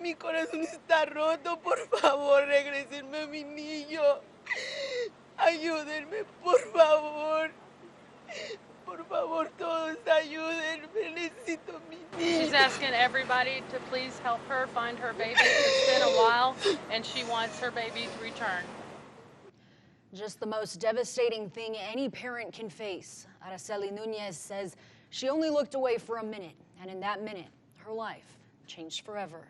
Mi corazón está roto, por favor, regrésenme a mi niño. Ayúdenme, por favor. Por favor, todos ayúdenme, necesito mi niño. She's asking everybody to please help her find her baby. It's been a while, and she wants her baby to return. Just the most devastating thing any parent can face. Araceli Nunez says she only looked away for a minute, and in that minute, her life changed forever.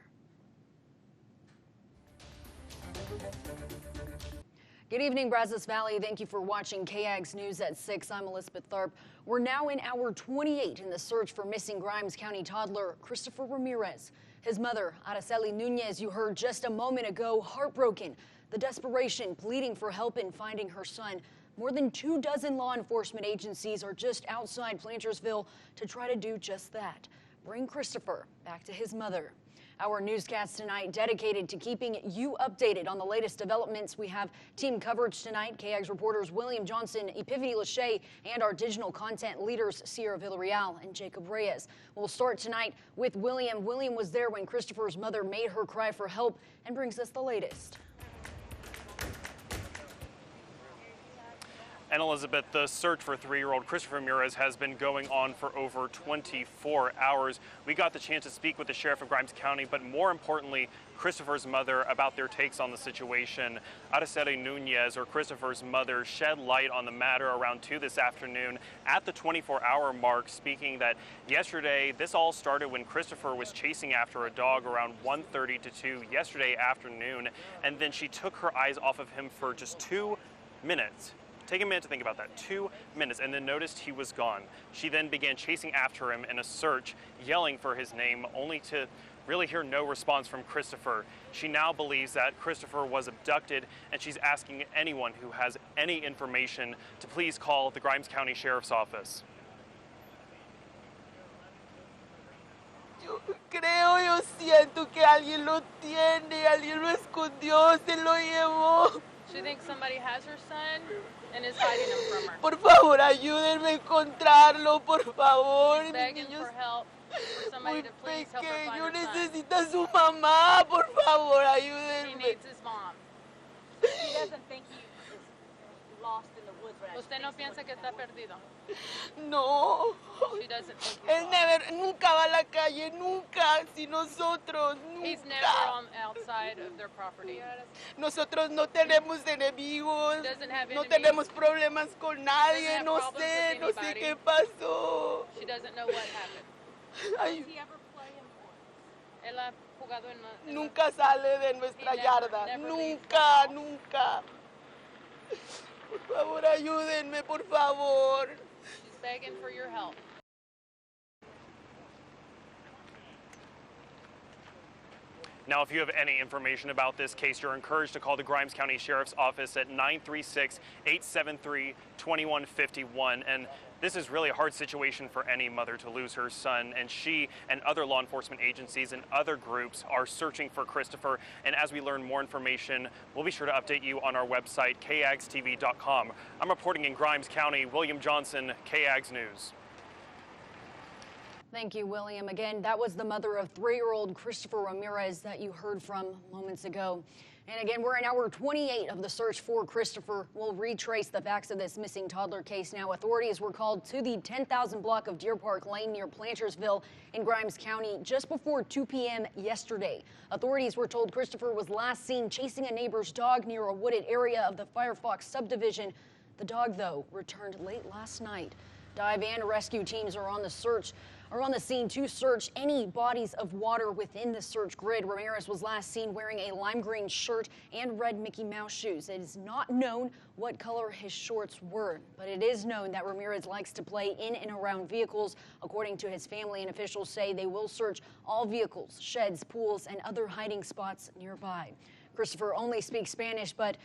Good evening, Brazos Valley. Thank you for watching KAGS News at 6. I'm Elizabeth Tharp. We're now in hour 28 in the search for missing Grimes County toddler Christopher Ramirez. His mother, Araceli Nunez, you heard just a moment ago, heartbroken. The desperation, pleading for help in finding her son. More than 24 law enforcement agencies are just outside Plantersville to try to do just that. Bring Christopher back to his mother. Our newscast tonight dedicated to keeping you updated on the latest developments. We have team coverage tonight. KAGS reporters William Johnson, Epiphany Lachey, and our digital content leaders Sierra Villarreal and Jacob Reyes. We'll start tonight with William. William was there when Christopher's mother made her cry for help and brings us the latest. And Elizabeth, the search for 3-year-old Christopher Ramirez has been going on for over 24 hours. We got the chance to speak with the sheriff of Grimes County, but more importantly, Christopher's mother about their takes on the situation. Araceli Nunez, or Christopher's mother, shed light on the matter around 2 this afternoon at the 24-hour mark, speaking that yesterday, this all started when Christopher was chasing after a dog around 1:30 to 2 yesterday afternoon, and then she took her eyes off of him for just 2 minutes. Take a minute to think about that. 2 minutes, and then noticed he was gone. She then began chasing after him in a search, yelling for his name, only to really hear no response from Christopher. She now believes that Christopher was abducted, and she's asking anyone who has any information to please call the Grimes County Sheriff's Office. Yo siento que alguien lo tiene, alguien lo escondió, se lo llevó. She thinks somebody has her son and is hiding him from her. Por favor, ayúdenme a encontrarlo, por favor. She's begging for help, for somebody to please help her find her son. Necesita su mamá, por favor, He ayúdenme. needs his mom. He doesn't think he is lost in the woods right now. Usted no piensa que está perdido. No. She doesn't think he's Él lost. nunca va a la calle, nunca, si nosotros, He's never nunca. outside of their property. Nosotros no tenemos enemigos, Doesn't have no enemies. tenemos problemas con nadie, have no problems sé, with no sé anybody. qué pasó. She doesn't know what happened. Ay, Does he ever play in woods? Él ha jugado en nunca sale de nuestra He never- yarda, never leaves the nunca, house. nunca. Por favor, ayúdenme, por favor. She's begging for your help. Now, if you have any information about this case, you're encouraged to call the Grimes County Sheriff's Office at 936-873-2151. And this is really a hard situation for any mother to lose her son, and she and other law enforcement agencies and other groups are searching for Christopher. And as we learn more information, we'll be sure to update you on our website, kagstv.com. I'm reporting in Grimes County, William Johnson, KAGS News. Thank you, William. Again, that was the mother of 3-year-old Christopher Ramirez that you heard from moments ago. And again, we're in hour 28 of the search for Christopher. We'll retrace the facts of this missing toddler case now. Authorities were called to the 10,000 block of Deer Park Lane near Plantersville in Grimes County just before 2 p.m. yesterday. Authorities were told Christopher was last seen chasing a neighbor's dog near a wooded area of the Firefox subdivision. The dog, though, returned late last night. Dive and rescue teams are on the scene to search any bodies of water within the search grid. Ramirez was last seen wearing a lime green shirt and red Mickey Mouse shoes. It is not known what color his shorts were, but it is known that Ramirez likes to play in and around vehicles. According to his family, and officials say they will search all vehicles, sheds, pools, and other hiding spots nearby. Christopher only speaks Spanish, but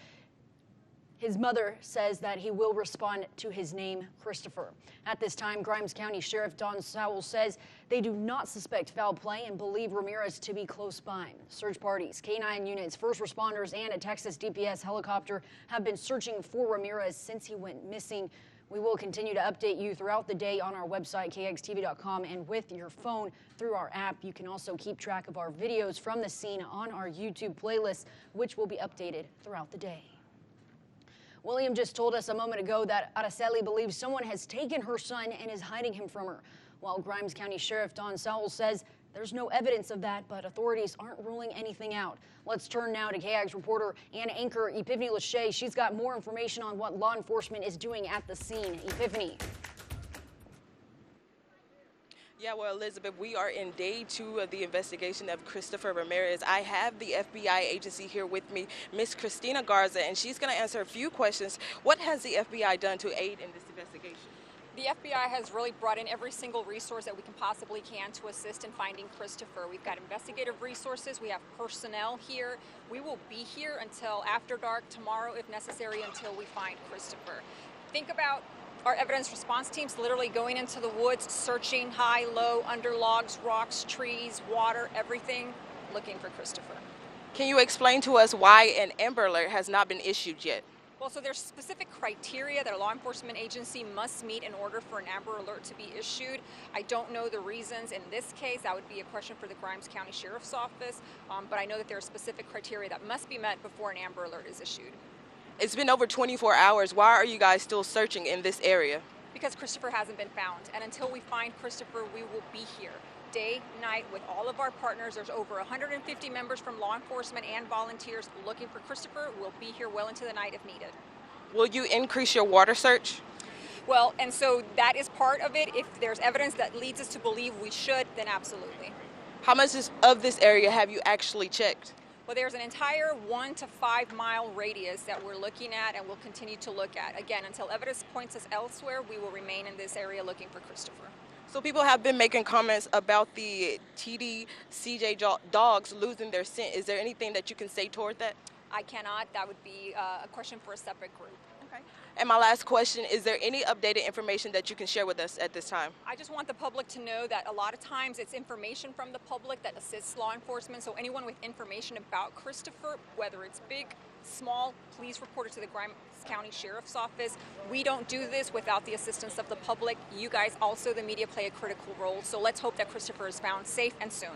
his mother says that he will respond to his name, Christopher. At this time, Grimes County Sheriff Don Sowell says they do not suspect foul play and believe Ramirez to be close by. Search parties, K-9 units, first responders, and a Texas DPS helicopter have been searching for Ramirez since he went missing. We will continue to update you throughout the day on our website, KAGSTV.com, and with your phone through our app. You can also keep track of our videos from the scene on our YouTube playlist, which will be updated throughout the day. William just told us a moment ago that Araceli believes someone has taken her son and is hiding him from her, while Grimes County Sheriff Don Sowell says there's no evidence of that, but authorities aren't ruling anything out. Let's turn now to KAGS reporter and anchor Epiphany Lachey. She's got more information on what law enforcement is doing at the scene. Epiphany. Yeah, well, Elizabeth, we are in day 2 of the investigation of Christopher Ramirez. I have the FBI agency here with me, Miss Christina Garza, and she's going to answer a few questions. What has the FBI done to aid in this investigation? The FBI has really brought in every single resource that we can possibly to assist in finding Christopher. We've got investigative resources. We have personnel here. We will be here until after dark tomorrow, if necessary, until we find Christopher. Think about our evidence response teams literally going into the woods, searching high, low, under logs, rocks, trees, water, everything, looking for Christopher. Can you explain to us why an Amber Alert has not been issued yet? Well, so there's specific criteria that a law enforcement agency must meet in order for an Amber Alert to be issued. I don't know the reasons in this case. That would be a question for the Grimes County Sheriff's Office, but I know that there are specific criteria that must be met before an Amber Alert is issued. It's been over 24 hours. Why are you guys still searching in this area? Because Christopher hasn't been found, and until we find Christopher, we will be here day, night, with all of our partners. There's over 150 members from law enforcement and volunteers looking for Christopher. We'll be here well into the night if needed. Will you increase your water search? Well, and so that is part of it. If there's evidence that leads us to believe we should, then absolutely. How much of this area have you actually checked? Well, there's an entire 1 to 5 mile radius that we're looking at and will continue to look at. Again, until evidence points us elsewhere, we will remain in this area looking for Christopher. So people have been making comments about the TD CJ dogs losing their scent. Is there anything that you can say toward that? I cannot. That would be a question for a separate group. Okay. And my last question, is there any updated information that you can share with us at this time? I just want the public to know that a lot of times it's information from the public that assists law enforcement. So anyone with information about Christopher, whether it's big, small, please report it to the Grimes County Sheriff's Office. We don't do this without the assistance of the public. You guys also, the media, play a critical role. So let's hope that Christopher is found safe and soon.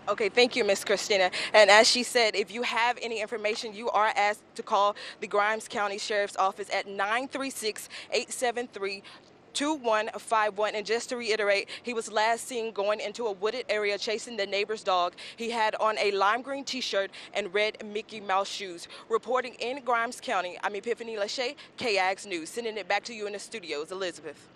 Okay, thank you, Ms. Christina. And as she said, if you have any information, you are asked to call the Grimes County Sheriff's Office at 936-873-2151. And just to reiterate, he was last seen going into a wooded area chasing the neighbor's dog. He had on a lime green t-shirt and red Mickey Mouse shoes. Reporting in Grimes County, I'm Epiphany Lachey, KAGS News. Sending it back to you in the studios, Elizabeth.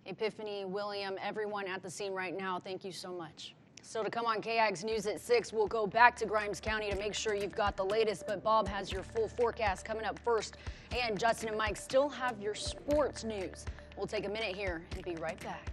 Epiphany, William, everyone at the scene right now, thank you so much. So to come on KAGS News at 6, we'll go back to Grimes County to make sure you've got the latest, but Bob has your full forecast coming up first, and Justin and Mike still have your sports news. We'll take a minute here and be right back.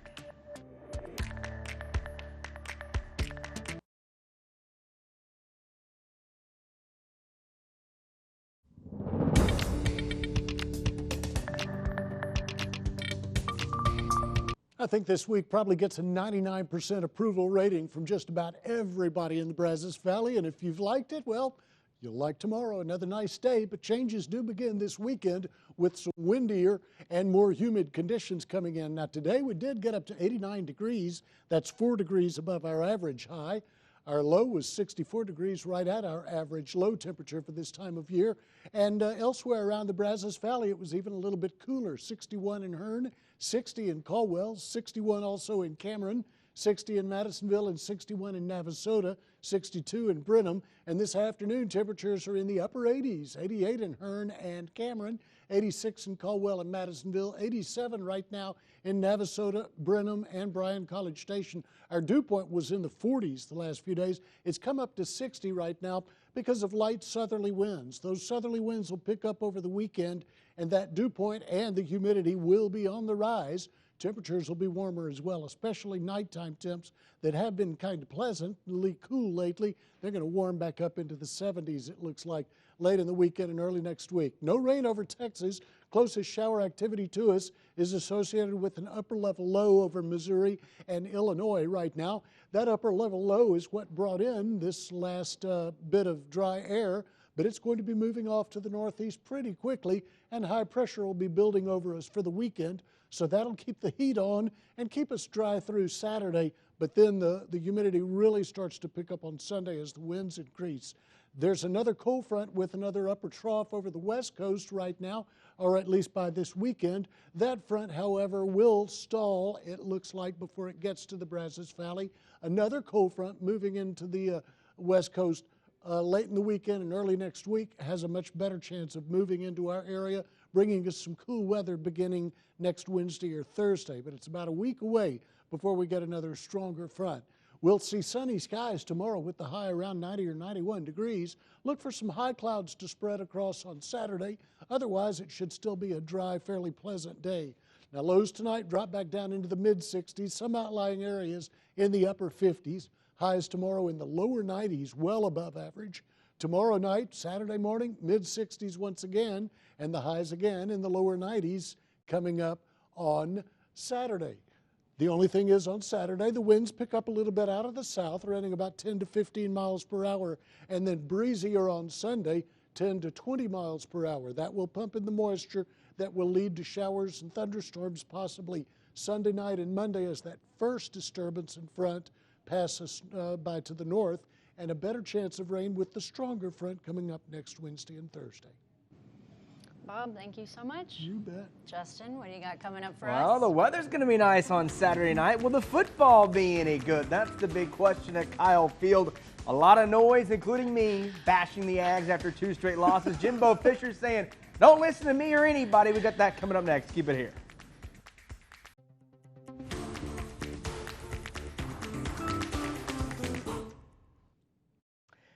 I think this week probably gets a 99% approval rating from just about everybody in the Brazos Valley. And if you've liked it, well, you'll like tomorrow. Another nice day, but changes do begin this weekend with some windier and more humid conditions coming in. Now today we did get up to 89 degrees. That's 4 degrees above our average high. Our low was 64 degrees, right at our average low temperature for this time of year. And elsewhere around the Brazos Valley, it was even a little bit cooler. 61 in Hearn, 60 in Caldwell, 61 also in Cameron, 60 in Madisonville, and 61 in Navasota, 62 in Brenham. And this afternoon, temperatures are in the upper 80s, 88 in Hearn and Cameron, 86 in Caldwell and Madisonville, 87 right now in Navasota, Brenham, and Bryan College Station. Our dew point was in the 40s the last few days. It's come up to 60 right now because of light southerly winds. Those southerly winds will pick up over the weekend, and that dew point and the humidity will be on the rise. Temperatures will be warmer as well, especially nighttime temps that have been kind of pleasantly cool lately. They're going to warm back up into the 70s, it looks like, late in the weekend and early next week. No rain over Texas. Closest shower activity to us is associated with an upper level low over Missouri and Illinois right now. That upper level low is what brought in this last bit of dry air, but it's going to be moving off to the northeast pretty quickly, and high pressure will be building over us for the weekend. So that'll keep the heat on and keep us dry through Saturday, but then the humidity really starts to pick up on Sunday as the winds increase. There's another cold front with another upper trough over the west coast right now, or at least by this weekend. That front, however, will stall, it looks like, before it gets to the Brazos Valley. Another cold front moving into the west coast late in the weekend and early next week has a much better chance of moving into our area, bringing us some cool weather beginning next Wednesday or Thursday. But it's about a week away before we get another stronger front. We'll see sunny skies tomorrow with the high around 90 or 91 degrees. Look for some high clouds to spread across on Saturday. Otherwise, it should still be a dry, fairly pleasant day. Now, lows tonight drop back down into the mid-60s, some outlying areas in the upper 50s. Highs tomorrow in the lower 90s, well above average. Tomorrow night, Saturday morning, mid-60s once again, and the highs again in the lower 90s coming up on Saturday. The only thing is on Saturday, the winds pick up a little bit out of the south, running about 10 to 15 miles per hour, and then breezier on Sunday, 10 to 20 miles per hour. That will pump in the moisture that will lead to showers and thunderstorms possibly Sunday night and Monday as that first disturbance in front passes by to the north, and a better chance of rain with the stronger front coming up next Wednesday and Thursday. Bob, thank you so much. You bet. Justin, what do you got coming up for Well, us? the weather's going to be nice on Saturday night. Will the football be any good? That's the big question at Kyle Field. A lot of noise, including me, bashing the Ags after 2 straight losses. Jimbo Fisher saying, don't listen to me or anybody. We got that coming up next. Keep it here.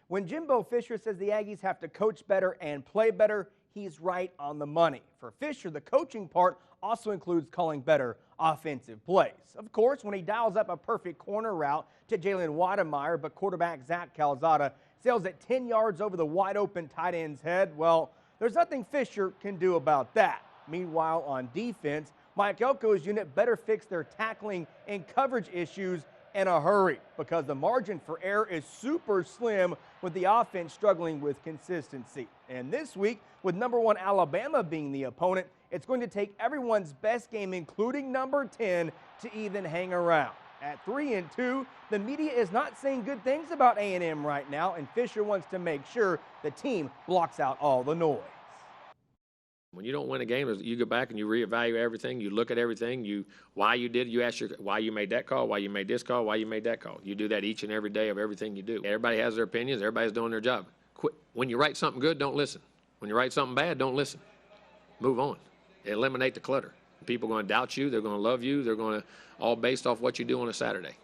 When Jimbo Fisher says the Aggies have to coach better and play better, he's right on the money. For Fisher, the coaching part also includes calling better offensive plays. Of course, when he dials up a perfect corner route to Jalen Wademeyer, but quarterback Zach Calzada sails it 10 yards over the wide-open tight end's head, well, there's nothing Fisher can do about that. Meanwhile, on defense, Mike Elko's unit better fix their tackling and coverage issues in a hurry, because the margin for error is super slim with the offense struggling with consistency. And this week, with number 1 Alabama being the opponent, it's going to take everyone's best game, including number 10, to even hang around. At 3-2, the media is not saying good things about A&M right now, and Fisher wants to make sure the team blocks out all the noise. When you don't win a game, you go back and you reevaluate everything. You look at everything. Why you did. You ask why you made that call, why you made this call, why you made that call. You do that each and every day of everything you do. Everybody has their opinions. Everybody's doing their job. Quit. When you write something good, don't listen. When you write something bad, don't listen. Move on. Eliminate the clutter. People are going to doubt you. They're going to love you. They're going to all based off what you do on a Saturday.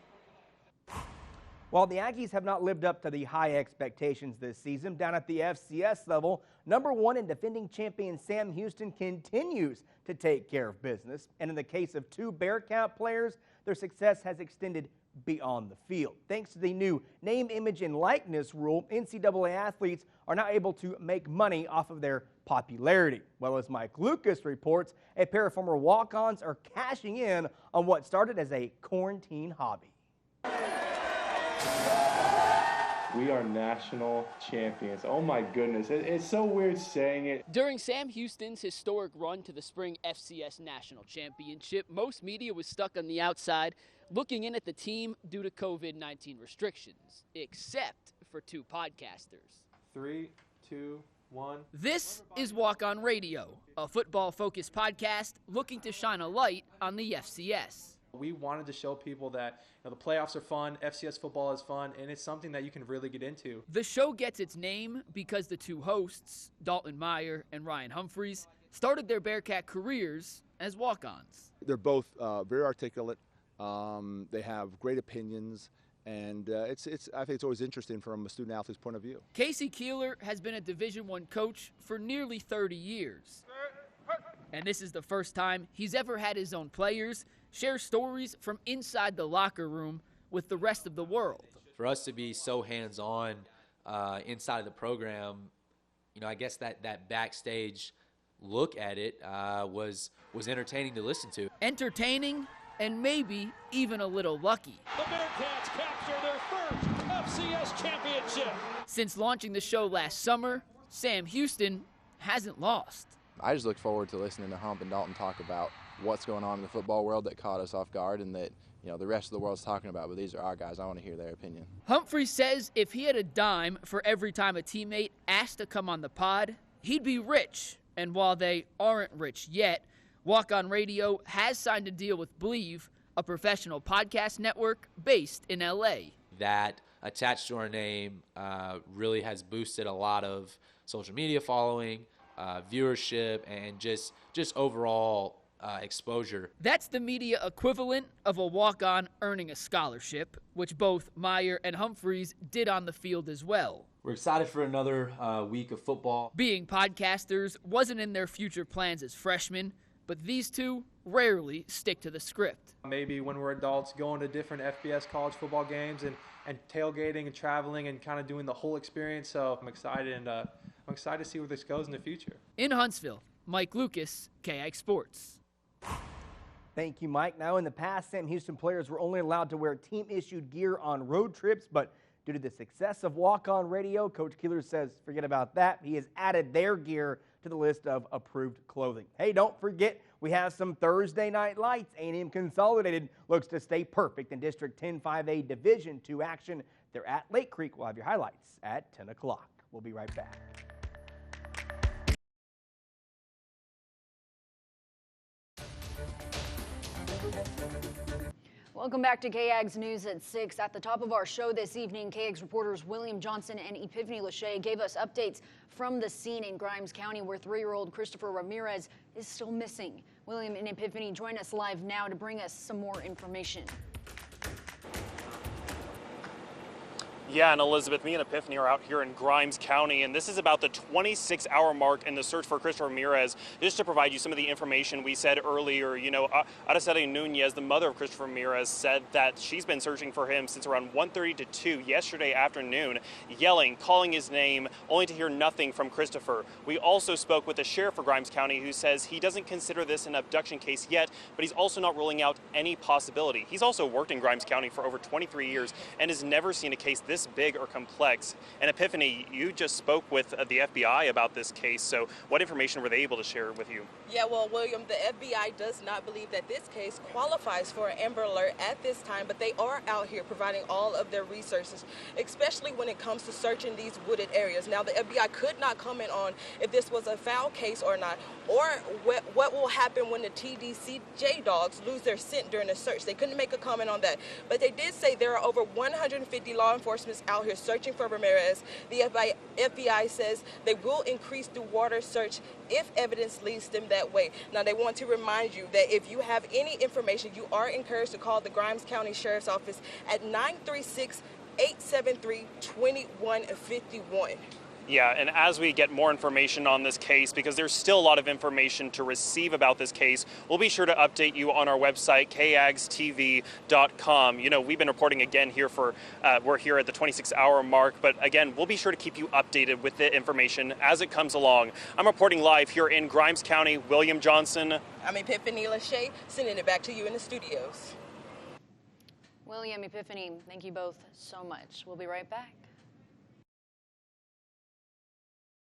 While the Aggies have not lived up to the high expectations this season, down at the FCS level, number 1 and defending champion Sam Houston continues to take care of business. And in the case of 2 Bearcat players, their success has extended beyond the field. Thanks to the new name, image, and likeness rule, NCAA athletes are now able to make money off of their popularity. Well, as Mike Lucas reports, a pair of former walk-ons are cashing in on what started as a quarantine hobby. We are national champions. Oh my goodness, it's so weird saying it. During Sam Houston's historic run to the spring FCS National Championship, most media was stuck on the outside looking in at the team due to COVID-19 restrictions, except for 2 podcasters. 3, 2, 1. This is Walk On Radio, a football-focused podcast looking to shine a light on the FCS. We wanted to show people that the playoffs are fun, FCS football is fun, and it's something that you can really get into. The show gets its name because the 2 hosts, Dalton Meyer and Ryan Humphreys, started their Bearcat careers as walk-ons. They're both very articulate. They have great opinions, and I think it's always interesting from a student-athlete's point of view. Casey Keeler has been a Division I coach for nearly 30 years. And this is the first time he's ever had his own players share stories from inside the locker room with the rest of the world. For us to be so hands-on inside of the program, I guess that backstage look at it was entertaining to listen to. Entertaining and maybe even a little lucky. The Bearcats capture their first FCS championship. Since launching the show last summer, Sam Houston hasn't lost. I just look forward to listening to Hump and Dalton talk about what's going on in the football world that caught us off guard and that, you know, the rest of the world's talking about, but these are our guys. I want to hear their opinion. Humphrey says if he had a dime for every time a teammate asked to come on the pod, he'd be rich. And while they aren't rich yet, Walk On Radio has signed a deal with Believe, a professional podcast network based in LA. That attached to our name really has boosted a lot of social media following, viewership, and just overall exposure. That's the media equivalent of a walk-on earning a scholarship, which both Meyer and Humphreys did on the field as well. We're excited for another week of football. Being podcasters wasn't in their future plans as freshmen, but these two rarely stick to the script. Maybe when we're adults, going to different FBS college football games and tailgating and traveling and kind of doing the whole experience. So I'm excited, and I'm excited to see where this goes in the future. In Huntsville, Mike Lucas, KAGS Sports. Thank you, Mike. Now, in the past, Sam Houston players were only allowed to wear team-issued gear on road trips, but due to the success of Walk On Radio, Coach Keeler says forget about that. He has added their gear to the list of approved clothing. Hey, don't forget, we have some Thursday night lights. A&M Consolidated looks to stay perfect in District 10-5A Division II action. They're at Lake Creek. We'll have your highlights at 10 o'clock. We'll be right back. Welcome back to KAGS News at 6. At the top of our show this evening, KAGS reporters William Johnson and Epiphany Lachey gave us updates from the scene in Grimes County where 3-year-old Christopher Ramirez is still missing. William and Epiphany join us live now to bring us some more information. Yeah, and Elizabeth, me and Epiphany are out here in Grimes County, and this is about the 26-hour mark in the search for Christopher Ramirez. Just to provide you some of the information we said earlier, you know, Araceli Nunez, the mother of Christopher Ramirez, said that she's been searching for him since around 1:30 to 2 yesterday afternoon, yelling, calling his name, only to hear nothing from Christopher. We also spoke with the sheriff of Grimes County, who says he doesn't consider this an abduction case yet, but he's also not ruling out any possibility. He's also worked in Grimes County for over 23 years and has never seen a case this big or complex. And Epiphany, you just spoke with the FBI about this case, so what information were they able to share with you? Yeah, well, William, the FBI does not believe that this case qualifies for an Amber Alert at this time, but they are out here providing all of their resources, especially when it comes to searching these wooded areas. Now, the FBI could not comment on if this was a foul case or not, or what will happen when the TDCJ dogs lose their scent during the search. They couldn't make a comment on that, but they did say there are over 150 law enforcement out here searching for Ramirez. The FBI says they will increase the water search if evidence leads them that way. Now, they want to remind you that if you have any information, you are encouraged to call the Grimes County Sheriff's Office at 936-873-2151. Yeah, and as we get more information on this case, because there's still a lot of information to receive about this case, we'll be sure to update you on our website, kagstv.com. You know, we've been reporting again here we're here at the 26-hour mark, but again, we'll be sure to keep you updated with the information as it comes along. I'm reporting live here in Grimes County. William Johnson. I'm Epiphany Lachey, sending it back to you in the studios. William, Epiphany, thank you both so much. We'll be right back.